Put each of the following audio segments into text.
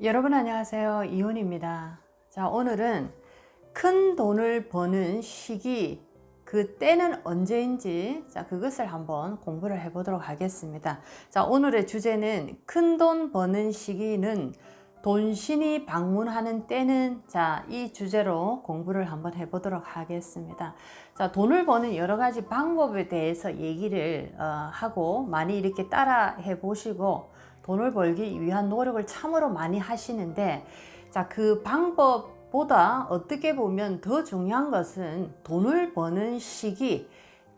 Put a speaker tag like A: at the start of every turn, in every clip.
A: 여러분 안녕하세요. 이혼입니다. 자, 오늘은 큰 돈을 버는 시기, 그 때는 언제인지 그것을 한번 공부를 해 보도록 하겠습니다. 자, 오늘의 주제는 큰 돈 버는 시기는 돈신이 방문하는 때는, 이 주제로 공부를 한번 해 보도록 하겠습니다. 자, 돈을 버는 여러 가지 방법에 대해서 얘기를 하고 많이 이렇게 따라 해 보시고 돈을 벌기 위한 노력을 참으로 많이 하시는데, 그 방법보다 어떻게 보면 더 중요한 것은 돈을 버는 시기,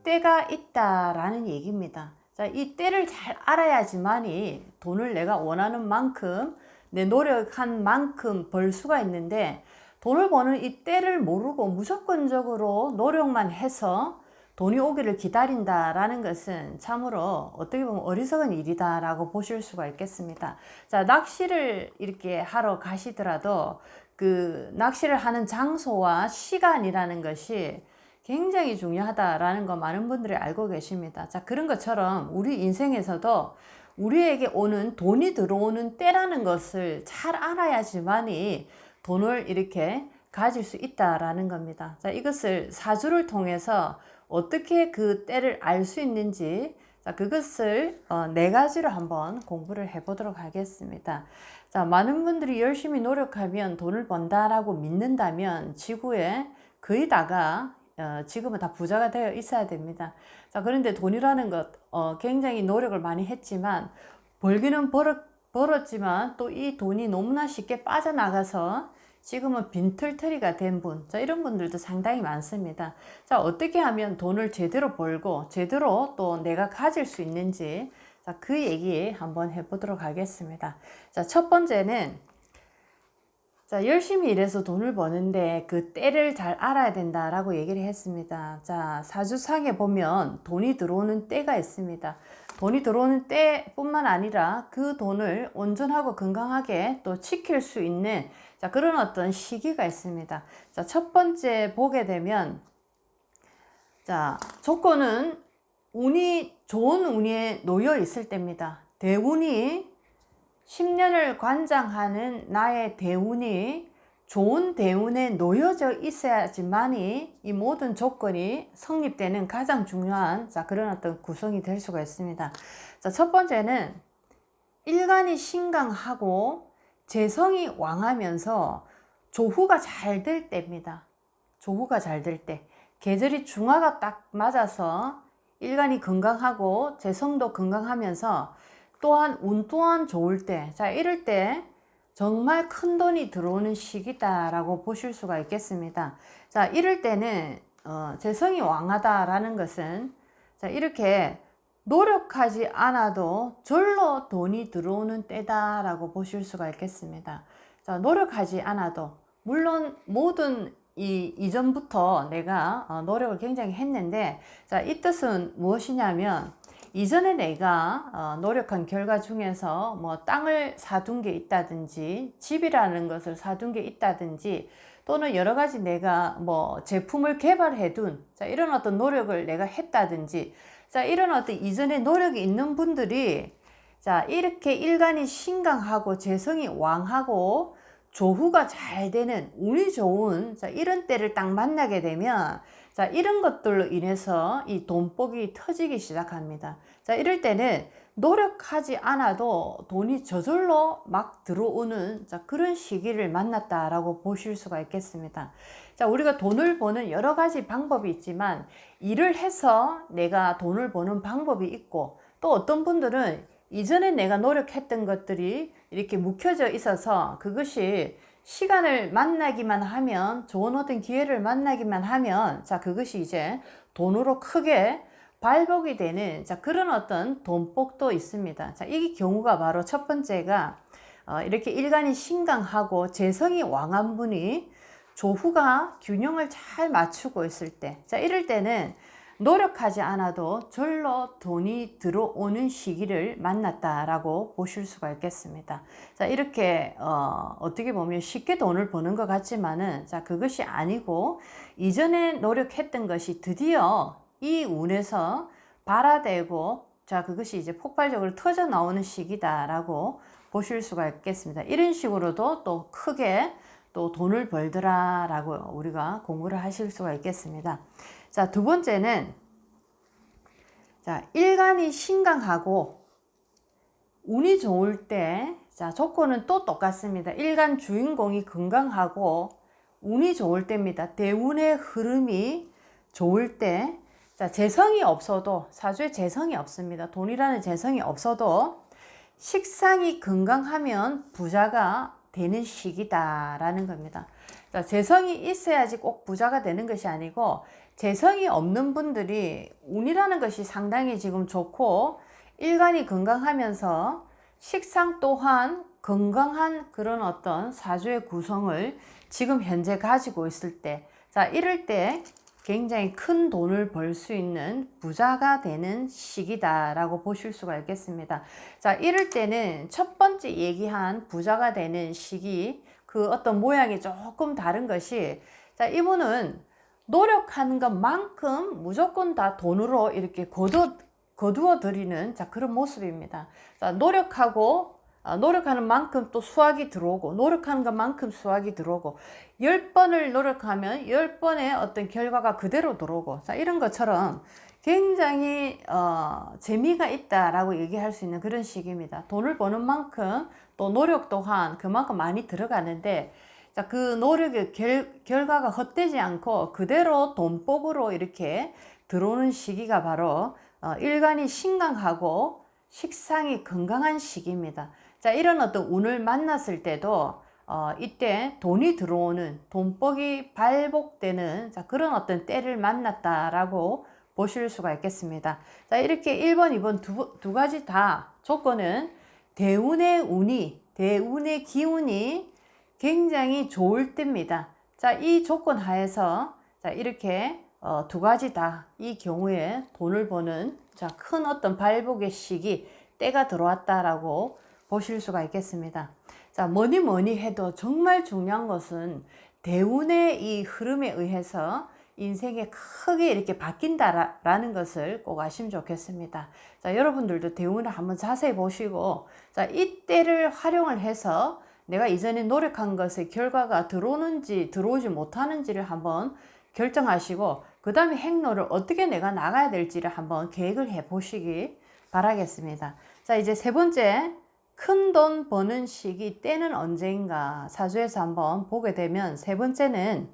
A: 때가 있다라는 얘기입니다. 이 때를 잘 알아야지만이 돈을 내가 원하는 만큼, 내 노력한 만큼 벌 수가 있는데, 돈을 버는 이 때를 모르고 무조건적으로 노력만 해서 돈이 오기를 기다린다라는 것은 참으로 어떻게 보면 어리석은 일이다라고 보실 수가 있겠습니다. 자, 낚시를 이렇게 하러 가시더라도 그 낚시를 하는 장소와 시간이라는 것이 굉장히 중요하다라는 거 많은 분들이 알고 계십니다. 자, 그런 것처럼 우리 인생에서도 우리에게 오는 돈이 들어오는 때라는 것을 잘 알아야지만이 돈을 이렇게 가질 수 있다라는 겁니다. 자, 이것을 사주를 통해서 어떻게 그 때를 알 수 있는지, 그것을 네 가지로 한번 공부를 해 보도록 하겠습니다. 자, 많은 분들이 열심히 노력하면 돈을 번다라고 믿는다면 지구에 거의 다가 지금은 다 부자가 되어 있어야 됩니다. 자, 그런데 돈이라는 것 굉장히 노력을 많이 했지만 벌기는 벌었지만 또 이 돈이 너무나 쉽게 빠져나가서 지금은 빈털터리가 된 분, 이런 분들도 상당히 많습니다. 자, 어떻게 하면 돈을 제대로 벌고 제대로 또 내가 가질 수 있는지, 그 얘기 한번 해보도록 하겠습니다. 자, 첫 번째는, 열심히 일해서 돈을 버는데 그 때를 잘 알아야 된다라고 얘기를 했습니다. 자, 사주상에 보면 돈이 들어오는 때가 있습니다. 돈이 들어오는 때뿐만 아니라 그 돈을 온전하고 건강하게 또 지킬 수 있는 그런 어떤 시기가 있습니다. 자, 첫 번째 보게 되면, 조건은 좋은 운에 놓여 있을 때입니다. 대운이 10년을 관장하는 나의 대운이 좋은 대운에 놓여져 있어야지만이 이 모든 조건이 성립되는 가장 중요한 그런 어떤 구성이 될 수가 있습니다. 자, 첫 번째는 일간이 신강하고 재성이 왕하면서 조후가 잘 될 때입니다. 조후가 잘 될 때, 계절이 중화가 딱 맞아서 일간이 건강하고 재성도 건강하면서 또한 운 또한 좋을 때, 이럴 때 정말 큰 돈이 들어오는 시기다라고 보실 수가 있겠습니다. 자, 이럴 때는 재성이 왕하다라는 것은, 이렇게 노력하지 않아도 절로 돈이 들어오는 때다라고 보실 수가 있겠습니다. 자, 노력하지 않아도, 물론 모든 이전부터 내가 노력을 굉장히 했는데, 이 뜻은 무엇이냐면, 이전에 내가 노력한 결과 중에서 뭐 땅을 사둔 게 있다든지, 집이라는 것을 사둔 게 있다든지, 또는 여러 가지 내가 뭐 제품을 개발해 둔 이런 어떤 노력을 내가 했다든지, 이런 어떤 이전에 노력이 있는 분들이 이렇게 일간이 신강하고 재성이 왕하고 조후가 잘 되는 운이 좋은 이런 때를 딱 만나게 되면, 이런 것들로 인해서 이 돈복이 터지기 시작합니다. 이럴 때는 노력하지 않아도 돈이 저절로 막 들어오는 그런 시기를 만났다라고 보실 수가 있겠습니다. 우리가 돈을 버는 여러 가지 방법이 있지만, 일을 해서 내가 돈을 버는 방법이 있고, 또 어떤 분들은 이전에 내가 노력했던 것들이 이렇게 묵혀져 있어서 그것이 시간을 만나기만 하면, 좋은 어떤 기회를 만나기만 하면 그것이 이제 돈으로 크게 발복이 되는 그런 어떤 돈복도 있습니다. 이 경우가 바로 첫 번째가 이렇게 일간이 신강하고 재성이 왕한 분이 조후가 균형을 잘 맞추고 있을 때, 이럴 때는 노력하지 않아도 절로 돈이 들어오는 시기를 만났다라고 보실 수가 있겠습니다. 이렇게 어떻게 보면 쉽게 돈을 버는 것 같지만은 그것이 아니고, 이전에 노력했던 것이 드디어 이 운에서 발화되고 그것이 이제 폭발적으로 터져 나오는 시기다라고 보실 수가 있겠습니다. 이런 식으로도 또 크게 또 돈을 벌더라 라고 우리가 공부를 하실 수가 있겠습니다. 자, 두 번째는 자, 일간이 신강하고 운이 좋을 때, 자, 조건은 또 똑같습니다. 일간 주인공이 건강하고 운이 좋을 때입니다. 대운의 흐름이 좋을 때, 자, 재성이 없어도, 사주에 재성이 없습니다. 돈이라는 재성이 없어도 식상이 건강하면 부자가 되는 시기다라는 겁니다. 자, 재성이 있어야지 꼭 부자가 되는 것이 아니고, 재성이 없는 분들이 운이라는 것이 상당히 지금 좋고 일간이 건강하면서 식상 또한 건강한 그런 어떤 사주의 구성을 지금 현재 가지고 있을 때, 자, 이럴 때 굉장히 큰 돈을 벌 수 있는 부자가 되는 시기다라고 보실 수가 있겠습니다. 자, 이럴 때는 첫 번째 얘기한 부자가 되는 시기, 그 어떤 모양이 조금 다른 것이, 자, 이분은 노력하는 것만큼 무조건 다 돈으로 이렇게 거두어 드리는, 자, 그런 모습입니다. 자, 노력하는 만큼 또 수확이 들어오고, 노력하는 것만큼 수확이 들어오고, 10번을 노력하면 10번의 어떤 결과가 그대로 들어오고, 자, 이런 것처럼 굉장히 재미가 있다라고 얘기할 수 있는 그런 시기입니다. 돈을 버는 만큼 또 노력 또한 그만큼 많이 들어가는데, 자, 그 노력의 결과가 헛되지 않고 그대로 돈복으로 이렇게 들어오는 시기가 바로 일간이 신강하고 식상이 건강한 시기입니다. 자, 이런 어떤 운을 만났을 때도 이때 돈이 들어오는, 돈복이 발복되는, 자, 그런 어떤 때를 만났다라고 보실 수가 있겠습니다. 자, 이렇게 1번, 2번 두 가지 다 조건은 대운의 기운이 굉장히 좋을 때입니다. 자, 이 조건 하에서 자, 이렇게 두 가지 다 이 경우에 돈을 버는, 자, 큰 어떤 발복의 시기, 때가 들어왔다라고 보실 수가 있겠습니다. 자, 뭐니 해도 정말 중요한 것은 대운의 이 흐름에 의해서 인생이 크게 이렇게 바뀐다라는 것을 꼭 아시면 좋겠습니다. 자, 여러분들도 대운을 한번 자세히 보시고, 자, 이 때를 활용을 해서 내가 이전에 노력한 것의 결과가 들어오는지 들어오지 못하는지를 한번 결정하시고, 그 다음에 행로를 어떻게 내가 나가야 될지를 한번 계획을 해 보시기 바라겠습니다. 자, 이제 세 번째, 큰 돈 버는 시기, 때는 언제인가 사주에서 한번 보게 되면, 세 번째는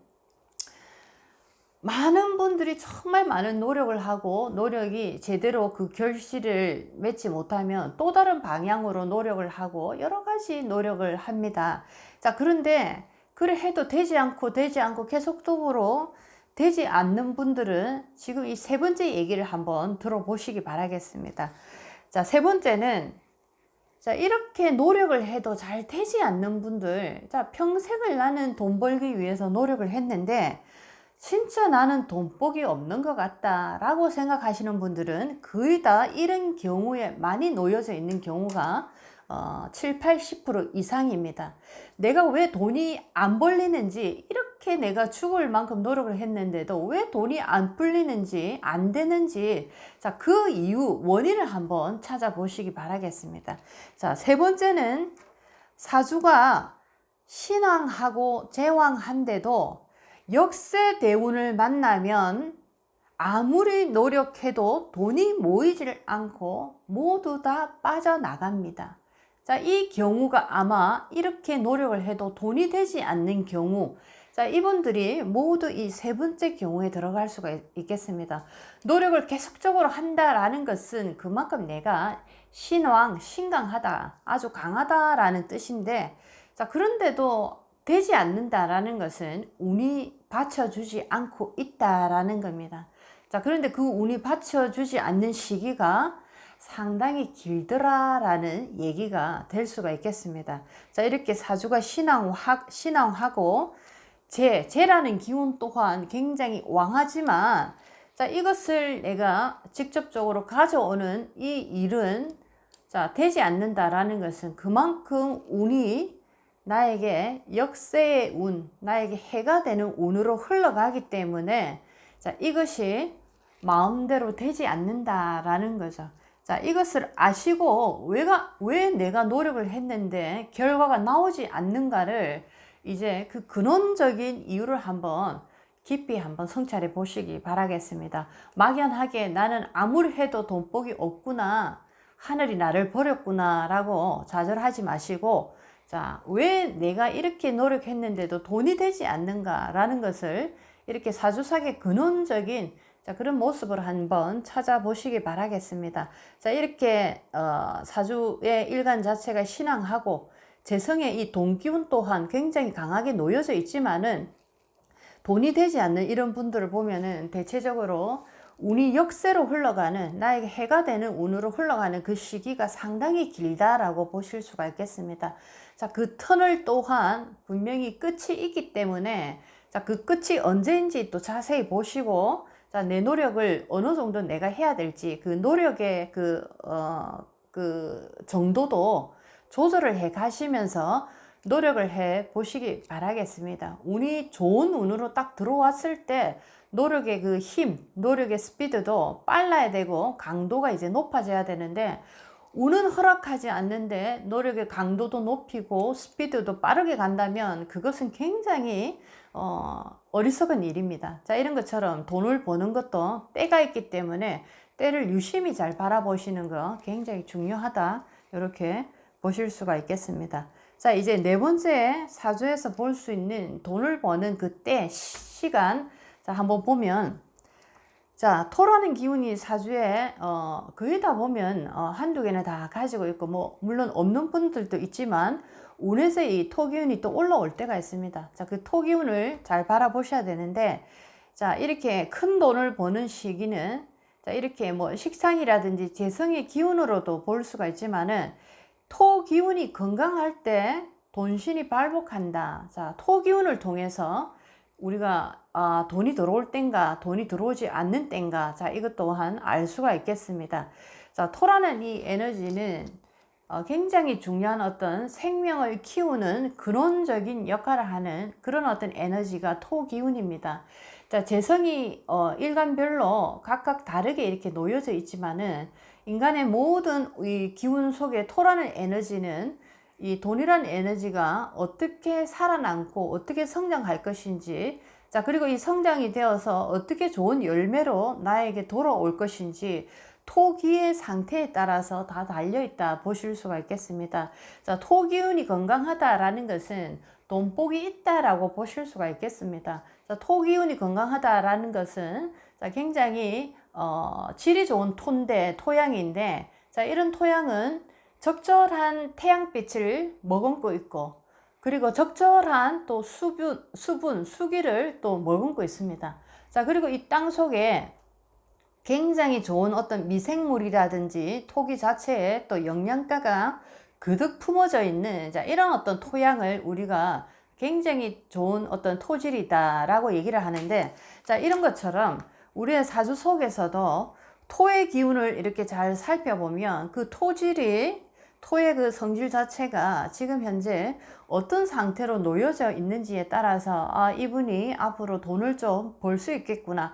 A: 많은 분들이 정말 많은 노력을 하고 노력이 제대로 그 결실을 맺지 못하면 또 다른 방향으로 노력을 하고 여러 가지 노력을 합니다. 자, 그런데 그래 해도 되지 않고 계속적으로 되지 않는 분들은 지금 이 세 번째 얘기를 한번 들어보시기 바라겠습니다. 자, 세 번째는, 자, 이렇게 노력을 해도 잘 되지 않는 분들, 자, 평생을 나는 돈 벌기 위해서 노력을 했는데 진짜 나는 돈복이 없는 것 같다 라고 생각하시는 분들은 거의 다 이런 경우에 많이 놓여져 있는 경우가 7, 80% 이상입니다. 내가 왜 돈이 안 벌리는지, 이렇게 내가 죽을 만큼 노력을 했는데도 왜 돈이 안 풀리는지, 안 되는지, 자, 그 이유, 원인을 한번 찾아보시기 바라겠습니다. 자, 세 번째는 사주가 신왕하고 제왕한데도 역세 대운을 만나면 아무리 노력해도 돈이 모이질 않고 모두 다 빠져나갑니다. 자, 이 경우가 아마 이렇게 노력을 해도 돈이 되지 않는 경우, 자, 이분들이 모두 이 세 번째 경우에 들어갈 수가 있겠습니다. 노력을 계속적으로 한다라는 것은 그만큼 내가 신강하다, 아주 강하다라는 뜻인데, 자, 그런데도 되지 않는다라는 것은 운이 받쳐주지 않고 있다라는 겁니다. 자, 그런데 그 운이 받쳐주지 않는 시기가 상당히 길더라라는 얘기가 될 수가 있겠습니다. 자, 이렇게 사주가 신왕하고 재라는 기운 또한 굉장히 왕하지만, 자, 이것을 내가 직접적으로 가져오는 이 일은, 자, 되지 않는다라는 것은 그만큼 운이 나에게 역세의 운, 나에게 해가 되는 운으로 흘러가기 때문에, 자, 이것이 마음대로 되지 않는다라는 거죠. 자, 이것을 아시고 왜 내가 노력을 했는데 결과가 나오지 않는가를 이제 그 근원적인 이유를 한번 깊이 한번 성찰해 보시기 바라겠습니다. 막연하게 나는 아무리 해도 돈복이 없구나, 하늘이 나를 버렸구나 라고 좌절하지 마시고, 자, 왜 내가 이렇게 노력했는데도 돈이 되지 않는가 라는 것을 이렇게 사주삭의 근원적인 자, 그런 모습을 한번 찾아보시기 바라겠습니다. 자, 이렇게 사주의 일간 자체가 신앙하고 재성의 이 돈기운 또한 굉장히 강하게 놓여져 있지만은 돈이 되지 않는 이런 분들을 보면은 대체적으로 운이 역세로 흘러가는, 나에게 해가 되는 운으로 흘러가는 그 시기가 상당히 길다라고 보실 수가 있겠습니다. 자, 그 터널 또한 분명히 끝이 있기 때문에 자, 그 끝이 언제인지 또 자세히 보시고, 자, 내 노력을 어느 정도 내가 해야 될지 그 노력의 그 정도도 조절을 해 가시면서 노력을 해 보시기 바라겠습니다. 운이 좋은 운으로 딱 들어왔을 때 노력의 그 힘, 노력의 스피드도 빨라야 되고 강도가 이제 높아져야 되는데, 운은 허락하지 않는데 노력의 강도도 높이고 스피드도 빠르게 간다면 그것은 굉장히 어리석은 일입니다. 자, 이런 것처럼 돈을 버는 것도 때가 있기 때문에 때를 유심히 잘 바라보시는 거 굉장히 중요하다, 이렇게 보실 수가 있겠습니다. 자, 이제 네 번째 사주에서 볼 수 있는 돈을 버는 그 때, 시간, 자, 한번 보면, 자, 토라는 기운이 사주에 거의 다 보면 한두 개는 다 가지고 있고, 뭐 물론 없는 분들도 있지만 운에서 이 토기운이 또 올라올 때가 있습니다. 자, 그 토기운을 잘 바라보셔야 되는데, 자, 이렇게 큰 돈을 버는 시기는 자, 이렇게 뭐 식상이라든지 재성의 기운으로도 볼 수가 있지만은, 토 기운이 건강할 때 돈신이 발복한다. 자, 토 기운을 통해서 우리가 돈이 들어올 땐가 돈이 들어오지 않는 땐가, 자, 이것 또한 알 수가 있겠습니다. 자, 토라는 이 에너지는 굉장히 중요한 어떤 생명을 키우는 근원적인 역할을 하는 그런 어떤 에너지가 토 기운입니다. 자, 재성이 일간별로 각각 다르게 이렇게 놓여져 있지만은, 인간의 모든 이 기운 속에 토라는 에너지는 이 돈이라는 에너지가 어떻게 살아남고 어떻게 성장할 것인지, 자, 그리고 이 성장이 되어서 어떻게 좋은 열매로 나에게 돌아올 것인지 토기의 상태에 따라서 다 달려있다 보실 수가 있겠습니다. 자, 토기운이 건강하다라는 것은 돈복이 있다라고 보실 수가 있겠습니다. 자, 토기운이 건강하다라는 것은 자, 굉장히 질이 좋은 토양인데, 자, 이런 토양은 적절한 태양빛을 머금고 있고, 그리고 적절한 또 수분, 수기를 또 머금고 있습니다. 자, 그리고 이 땅 속에 굉장히 좋은 어떤 미생물이라든지 토기 자체에 또 영양가가 그득 품어져 있는, 자, 이런 어떤 토양을 우리가 굉장히 좋은 어떤 토질이다라고 얘기를 하는데, 자, 이런 것처럼 우리의 사주 속에서도 토의 기운을 이렇게 잘 살펴보면 그 토질이, 토의 그 성질 자체가 지금 현재 어떤 상태로 놓여져 있는지에 따라서 이분이 앞으로 돈을 좀 벌 수 있겠구나,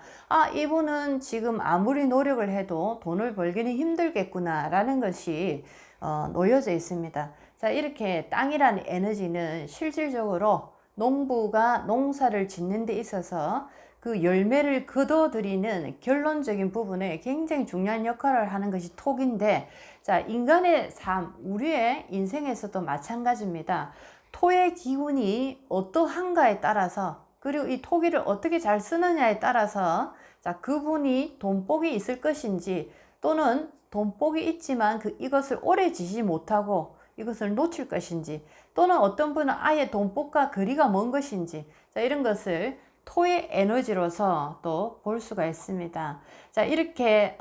A: 이분은 지금 아무리 노력을 해도 돈을 벌기는 힘들겠구나 라는 것이 놓여져 있습니다. 자, 이렇게 땅이라는 에너지는 실질적으로 농부가 농사를 짓는 데 있어서 그 열매를 거둬들이는 결론적인 부분에 굉장히 중요한 역할을 하는 것이 토기인데, 자, 인간의 삶, 우리의 인생에서도 마찬가지입니다. 토의 기운이 어떠한가에 따라서, 그리고 이 토기를 어떻게 잘 쓰느냐에 따라서, 자, 그분이 돈복이 있을 것인지, 또는 돈복이 있지만 이것을 오래 지지 못하고 이것을 놓칠 것인지, 또는 어떤 분은 아예 돈복과 거리가 먼 것인지, 자, 이런 것을 토의 에너지로서 또 볼 수가 있습니다. 자, 이렇게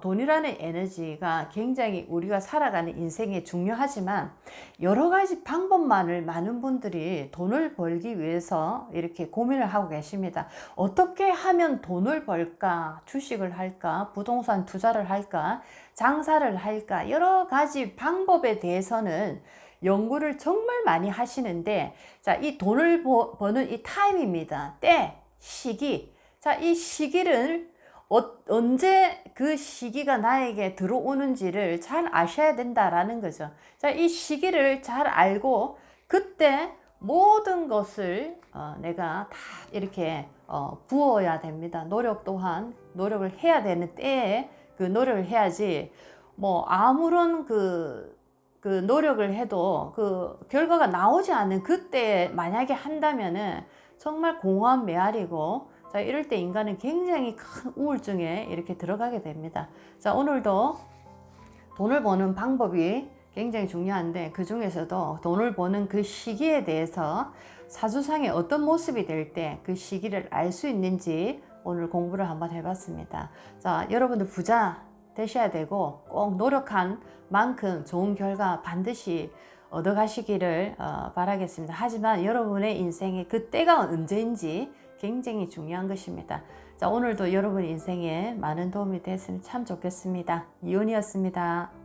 A: 돈이라는 에너지가 굉장히 우리가 살아가는 인생에 중요하지만, 여러 가지 방법만을 많은 분들이 돈을 벌기 위해서 이렇게 고민을 하고 계십니다. 어떻게 하면 돈을 벌까? 주식을 할까? 부동산 투자를 할까? 장사를 할까? 여러 가지 방법에 대해서는 연구를 정말 많이 하시는데, 자, 이 돈을 버는 이 타임입니다. 때, 시기. 자, 이 시기를 언제 그 시기가 나에게 들어오는지를 잘 아셔야 된다라는 거죠. 자, 이 시기를 잘 알고 그때 모든 것을 내가 다 이렇게 부어야 됩니다. 노력 또한 노력을 해야 되는 때에 그 노력을 해야지 뭐 아무런 그 노력을 해도 그 결과가 나오지 않는 그때 만약에 한다면은 정말 공허한 메아리고, 자, 이럴 때 인간은 굉장히 큰 우울증에 이렇게 들어가게 됩니다. 자, 오늘도 돈을 버는 방법이 굉장히 중요한데 그 중에서도 돈을 버는 그 시기에 대해서 사주상에 어떤 모습이 될 때 그 시기를 알 수 있는지 오늘 공부를 한번 해봤습니다. 자, 여러분들 부자 되셔야 되고 꼭 노력한 만큼 좋은 결과 반드시 얻어가시기를 바라겠습니다. 하지만 여러분의 인생의 그 때가 언제인지 굉장히 중요한 것입니다. 자, 오늘도 여러분 인생에 많은 도움이 됐으면 참 좋겠습니다. 이온이었습니다.